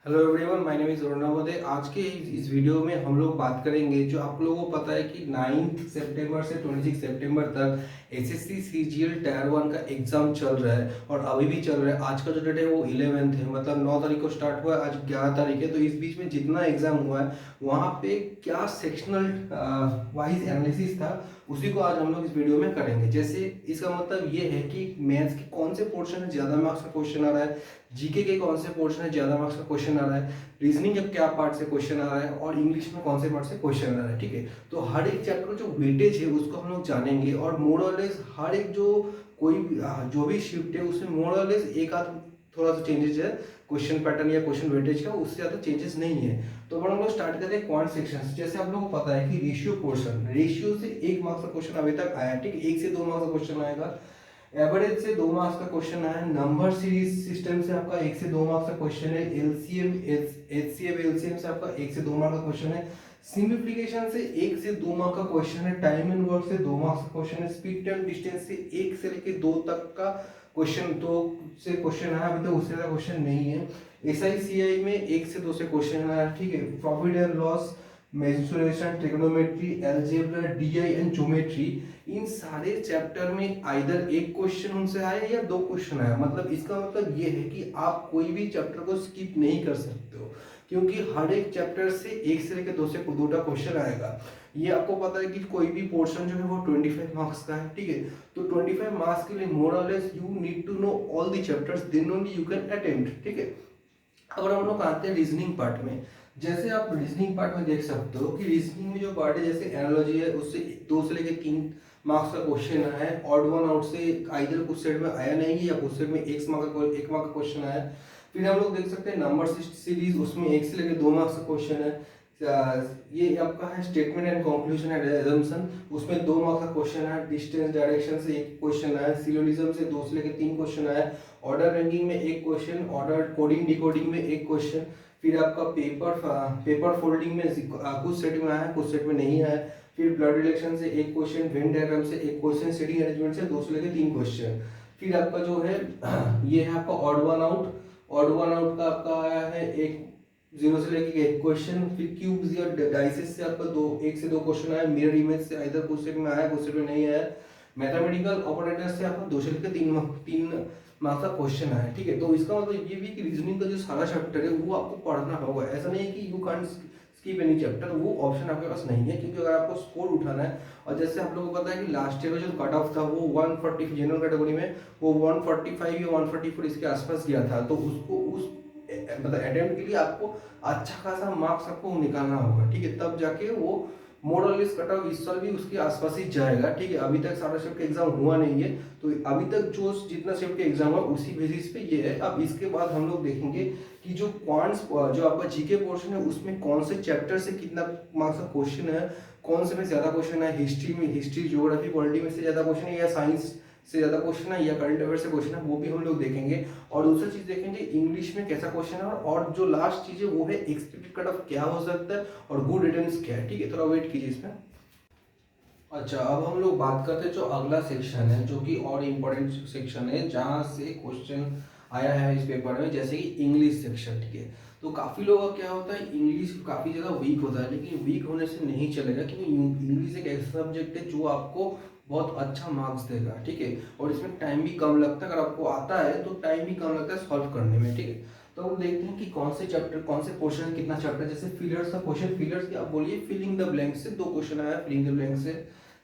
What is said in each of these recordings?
Hello everyone, my name is Arunawade. आज के इस वीडियो में हम लोग बात करेंगे, जो आप लोगों को पता है कि 9 सितंबर से 26 सितंबर तक एसएससी सीजीएल टायर 1 का एग्जाम चल रहा है और अभी भी चल रहा है। आज का जो डेट है वो 11th है, मतलब 9 तारीख को स्टार्ट हुआ है, आज 11 तारीख है। तो इस बीच में जितना एग्जाम हुआ है वहाँ पे क्या सेक्शनल वाइज एनालिसिस था, उसी को आज हम लोग इस वीडियो में करेंगे। जैसे इसका मतलब ये है कि मैथ्स के कौन से पोर्शन में ज़्यादा मार्क्स का क्वेश्चन आ रहा है, जीके के कौन से पोर्शन में ज़्यादा मार्क्स का क्वेश्चन आ रहा है, रीजनिंग के क्या पार्ट से क्वेश्चन आ रहा है और इंग्लिश में कौन से पार्ट से क्वेश्चन आ रहा है। ठीक है, तो हर एक चैप्टर का जो वेटेज है उसको हम लोग जानेंगे और मोर और लेस हर एक जो भी शिफ्ट है उसमें मोर और लेस एक आध थोड़ा सा चेंजेस है क्वेश्चन पैटर्न या क्वेश्चन वेटेज का, उससे ज़्यादा चेंजेस नहीं है। तो हम लोग स्टार्ट करते हैं क्वांट सेक्शन। जैसे आप लोगों को पता है कि रेशियो पोर्शन, रेशियो से 1 मार्क्स का क्वेश्चन अभी तक आया। ठीक है, 1 से 2 मार्क्स का क्वेश्चन आएगा। एवरेज से 2 मार्क्स का क्वेश्चन है। नंबर सीरीज सिस्टम से आपका 1 से 2 मार्क्स का क्वेश्चन है। एलसीएम एचसीएफ एलसीएम से आपका 1 से 2 मार्क्स का क्वेश्चन है। सिंप्लीफिकेशन से 1 से 2 मार्क्स का क्वेश्चन है। टाइम एंड वर्क से 2 मार्क्स का क्वेश्चन है। स्पीड टाइम डिस्टेंस से 1 से लेकर 2 तक का क्वेश्चन, 2 से क्वेश्चन है, अभी तो उससे ज़्यादा क्वेश्चन नहीं है। एसआईसीआई में 1 से 2 से क्वेश्चन है। ठीक है, profit and loss, mensuration, trigonometry, algebra, DI and geometry, इन सारे चैप्टर में आइदर एक क्वेश्चन उनसे आया या 2 क्वेश्चन आया। मतलब इसका मतलब ये है कि आप कोई भी चैप्टर को स्किप नहीं कर सकते हो, क्योंकि हर एक चैप्टर से 1 से लेकर 2 से 2टा क्वेश्चन आएगा। ये आपको पता है कि कोई भी पोर्शन जो है वो 25 मार्क्स का है। ठीक है, तो 25 मार्क्स के लिए मोर और less you need to know all the chapters, then only you can attempt. ठीक है, अब हम लोग आते हैं रीजनिंग पार्ट में। जैसे आप रीजनिंग पार्ट में देख सकते हो कि रीजनिंग में जो पार्ट है, जैसे एनालॉजी है, उससे 2 से लेकर 3 मार्क्स का क्वेश्चन है। ऑड वन आउट से आइदर कुछ सेट में आया नहीं है या कुछ सेट में 1 मार्क का क्वेश्चन आया है। फिर हम लोग देख सकते हैं नंबर सीरीज, उसमें 1 से लेकर 2 मार्क्स का क्वेश्चन है। ये आपका है statement and conclusion and assumption, उसमें 2 मार्क्स का क्वेश्चन है। डिस्टेंस डायरेक्शन से 1 क्वेश्चन आया। सिलोजिज्म से 2 से लेकर 3 क्वेश्चन आया। ऑर्डर रैंकिंग में 1 क्वेश्चन, ऑर्डर कोडिंग डिकोडिंग में 1 क्वेश्चन। फिर आपका पेपर फोल्डिंग में कुछ सेट में आया, कुछ सेट में नहीं आया। फिर ब्लड रिलेक्शन से 1 क्वेश्चन, वेन डायग्राम से 1 क्वेश्चन, सीटिंग अरेंजमेंट से 2 से लेकर 3 क्वेश्चन। फिर आपका जो है ये है आपका odd one out. Odd one out का आपका आया है 0 से लेके 1 क्वेश्चन। फिर क्यूब्स या डाइसेस से आपका 1 से 2 क्वेश्चन आया। मिरर इमेज से आइदर कुछ सेट में आया, कुछ सेट में नहीं आया। मैथमेटिकल ऑपरेटर से आपका 2 से लेकर 3 मार्क्स का क्वेश्चन आया। ठीक है, तो इसका मतलब ये भी कि रीजनिंग का जो सारा चैप्टर है वो आपको पढ़ना होगा। ऐसा नहीं है कि you can't skip any chapter, वो ऑप्शन आपके पास नहीं है, क्योंकि अगर आपको स्कोर उठाना है, और जैसे आप लोगों को पता है कि लास्ट ईयर का जो कट ऑफ था वो 140 जनरल कैटेगरी में वो 145 या 144 इसके आसपास गया था। तो उसको उस मतलब अटेम्प्ट के लिए आपको अच्छा खासा मार्क्स आपको निकालना होगा। ठीक है, तब जाके वो मोरलेस कट ऑफ इस साल भी उसके आसपास ही जाएगा। ठीक है, अभी तक सारा शिफ्ट का एग्जाम हुआ नहीं है, तो अभी तक जो जितना शिफ्ट का एग्जाम हुआ उसी बेसिस पे ये है। अब इसके बाद हम लोग देखेंगे कि जो क्वांट्स जो आपका जीके पोर्शन है उसमें कौन से चैप्टर से कितना मार्क्स का क्वेश्चन है, कौन से में ज्यादा क्वेश्चन है, हिस्ट्री में, हिस्ट्री ज्योग्राफी पॉलिटी में से ज्यादा क्वेश्चन है या साइंस से ज्यादा क्वेश्चन है या करंट अफेयर से क्वेश्चन है, वो भी हम लोग देखेंगे। और दूसरी चीज देखेंगे इंग्लिश में कैसा क्वेश्चन है, और जो लास्ट चीज है वो है एक्सपेक्टेड कट ऑफ क्या हो सकता है और गुड रिटर्न्स क्या है। ठीक है, थोड़ा वेट कीजिए इसमें। अच्छा, अब हम लोग बात करते हैं जो अगला सेक्शन है, जो कि और इम्पोर्टेंट सेक्शन है, जहाँ से क्वेश्चन आया है इस पेपर में, जैसे कि इंग्लिश सेक्शन। ठीक है, तो काफ़ी लोगों का क्या होता है, इंग्लिश काफ़ी ज़्यादा वीक होता है, लेकिन वीक होने से नहीं चलेगा, क्योंकि इंग्लिश एक ऐसा सब्जेक्ट है जो आपको बहुत अच्छा मार्क्स देगा। ठीक है, और इसमें टाइम भी कम लगता है, अगर आपको आता है तो टाइम भी कम लगता है सॉल्व करने में। ठीक है, तो हम देखते हैं कि कौन से चैप्टर, कौन से पोर्शन, कितना चैप्टर। जैसे फिलर्स का क्वेश्चन, फिलर्स की आप बोलिए फिलिंग द ब्लैंक से 2 क्वेश्चन आया, फिलिंग द ब्लैंक से।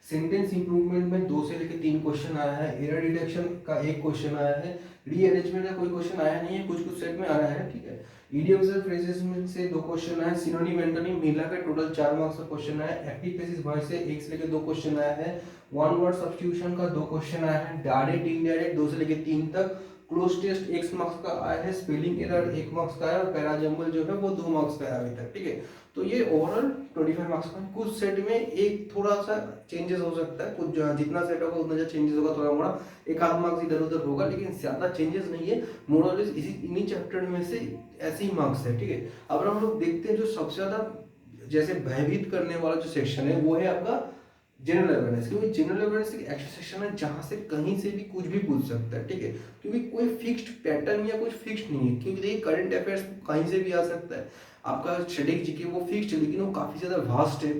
सेंटेंस इंप्रूवमेंट में 2 से लेकर 3 क्वेश्चन आया है। एरर डिटेक्शन का 1 क्वेश्चन आया है। रीअरेंजमेंट का कोई क्वेश्चन आया नहीं है, कुछ कुछ सेट में आया है। ठीक है, इडियम्स एंड फ्रेजेस में से 2 क्वेश्चन आए। सिनोनिम एंटोनिम मिला के टोटल 4 मार्क्स का क्वेश्चन आया। एक्टिव पैसिव वॉइस से 1 से लेकर 2 क्वेश्चन आया है। वन वर्ड सब्स्टिट्यूशन का 2 क्वेश्चन आया है। डायरेक्ट इनडायरेक्ट 2 से लेकर 3 तक। क्लोज टेस्ट 1 मार्क्स का आया है। स्पेलिंग एरर 1 मार्क्स का आया, और पैराजम्बल जो है वो 2 मार्क्स का आया अभी तक। ठीक है, तो ये ओवरऑल 25 मार्क्स का। कुछ सेट में एक थोड़ा सा चेंजेस हो सकता है, कुछ जितना सेट होगा उतना चेंजेस होगा, थोड़ा मोड़ा एक आध मार्क्स इधर उधर होगा, लेकिन ज्यादा चेंजेस नहीं है। मोरलेस इसी इन्हीं चैप्टर में से ऐसे ही मार्क्स है। ठीक है, अब हम लोग देखते हैं जो सबसे ज्यादा जैसे भयभीत करने वाला जो सेक्शन है वो है आपका जनरल अवेयरनेस, क्योंकि जनरल अवेयरनेस एक ऐसा सेक्शन है जहाँ से कहीं से भी कुछ भी पूछ सकता है, ठीक है, क्योंकि कोई फिक्स्ड पैटर्न या कुछ फिक्स्ड नहीं है, क्योंकि देखिए करंट अफेयर्स कहीं से भी आ सकता है। आपका स्टैटिक जीके वो फिक्स्ड है, लेकिन वो काफ़ी ज़्यादा वास्ट है।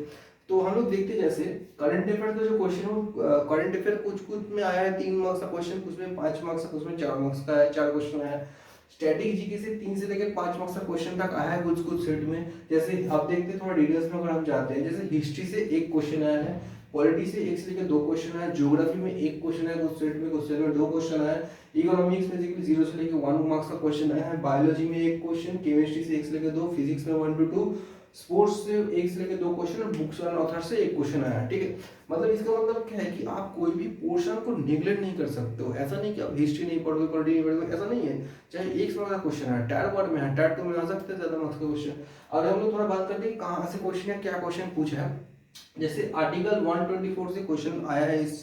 तो हम लोग देखते हैं जैसे करंट अफेयर का जो क्वेश्चन है, करंट अफेयर कुछ कुछ में आया है 3 मार्क्स का क्वेश्चन, कुछ में 5 मार्क्स का, कुछ में 4 मार्क्स का है, 4 क्वेश्चन आया है। स्टैटिक जीके से 3 से लेकर 5 मार्क्स का क्वेश्चन तक आया है कुछ कुछ सेट में। जैसे आप देखते हैं थोड़ा डिटेल्स में अगर हम जाते हैं, जैसे हिस्ट्री से 1 क्वेश्चन आया है, पॉलिटी से 1 से लेकर 2 क्वेश्चन आया, ज्योग्राफी में 1 क्वेश्चन है कुछ सेट में 2 क्वेश्चन आया, इकोनॉमिक्स बेसिकली 0 से लेकर 1 मार्क्स का क्वेश्चन आया है, बायोलॉजी में 1 क्वेश्चन, केमिस्ट्री से 1 से लेकर 2, फिजिक्स में 1 to 2, स्पोर्ट्स से 1 से लेकर 2 क्वेश्चन और बुक्स एंड ऑथर से 1 क्वेश्चन आया है, ठीक है। मतलब इसका मतलब क्या है कि आप कोई भी पोर्शन को निगलेक्ट नहीं कर सकते हो। ऐसा नहीं कि आप हिस्ट्री नहीं पढ़ोगे, पॉलिटी नहीं पढ़ोगे, ऐसा नहीं है। चाहे 1 मार्क्स का क्वेश्चन है, टायर 1 में है, टायर 2 में आ सकते हैं ज्यादा मार्क्स का क्वेश्चन। और हम लोग थोड़ा बात करते हैं कहाँ से क्वेश्चन है, क्या क्वेश्चन पूछा है। जैसे आर्टिकल 124 से क्वेश्चन आया है इस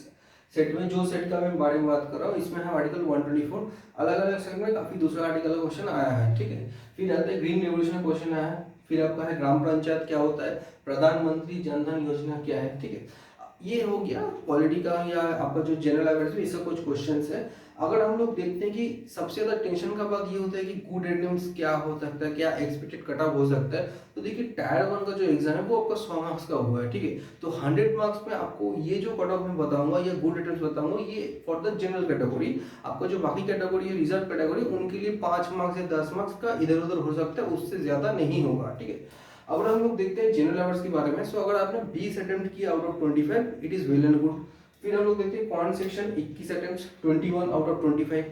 सेट में, जो सेट का मैं बारे में बात कर रहा हूँ इसमें है आर्टिकल 124, अलग अलग सेट में काफी दूसरा आर्टिकल का क्वेश्चन आया है, ठीक है। फिर आता है ग्रीन रेवोल्यूशन क्वेश्चन आया है, फिर आपका है ग्राम पंचायत क्या होता है, प्रधानमंत्री जन धन योजना क्या है, ठीक है। ये हो गया पॉलिटी का या आपका जो जनरल अवेयरनेस में इसका कुछ क्वेश्चंस है। अगर हम लोग देखते हैं कि सबसे ज्यादा टेंशन का बात ये होता है कि गुड अटेम्प्ट्स क्या हो सकता है, क्या एक्सपेक्टेड कट ऑफ हो सकता है। तो देखिए टायर 1 का जो एग्जाम है वो आपका 100 मार्क्स का हुआ है, ठीक है। तो 100 मार्क्स में आपको ये जो कट ऑफ मैं बताऊंगा या गुड अटेम्प्ट्स बताऊंगा, ये फॉर द जनरल कैटेगरी। आपका जो बाकी कैटेगरी है रिजर्व कैटेगरी, उनके लिए 5 मार्क्स या 10 मार्क्स का इधर उधर हो सकता है, उससे ज्यादा नहीं होगा, ठीक है। अगर हम लोग देखते हैं जनरल अवेयर्स के बारे में, सो अगर आपने 20 अटेम्प्ट किया out of 25, it is well and good. फिर हम लोग देखते हैं can't section 21 attempt, 21 out of 25।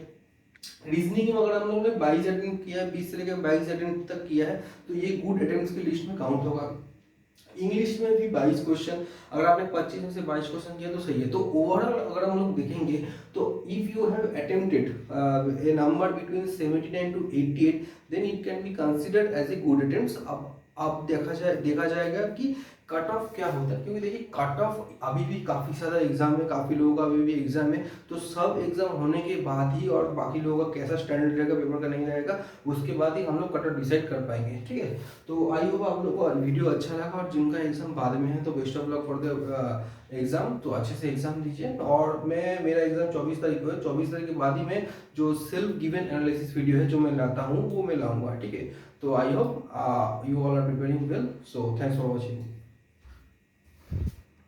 Reasoning में अगर हम लोगों ने 22 अटेम्प्ट किया है, 20 से लेकर 22 अटेम्प्ट तक किया है, तो ये गुड अटेम्प्ट्स की लिस्ट में काउंट होगा। इंग्लिश में भी 22 क्वेश्चन, अगर आपने 25 में से 22 क्वेश्चन किया तो सही है। तो ओवरऑल अगर हम लोग देखेंगे तो if you have attempted a number between 79 to 88, then it can be considered as a good attempts. अब देखा जाएगा कि कट ऑफ क्या होता है, क्योंकि देखिए कट ऑफ अभी भी काफ़ी सारा एग्जाम है, काफ़ी लोगों का अभी भी एग्जाम है। तो सब एग्जाम होने के बाद ही और बाकी लोगों का कैसा स्टैंडर्ड रहेगा पेपर का नहीं रहेगा, उसके बाद ही हम लोग कट ऑफ डिसाइड कर पाएंगे, ठीक है। तो आई होप आप लोगों को वीडियो अच्छा लगा, और जिनका एग्जाम बाद में है तो best of luck for the exam. तो अच्छे से एग्जाम दीजिए। और मेरा एग्जाम 24 तारीख को है, 24 तारीख के बाद ही मैं जो सेल्फ गिवन एनालिसिस वीडियो है जो मैं लाता हूँ वो मैं लाऊंगा, ठीक है। तो I hope you all are preparing well, so thanks for watching.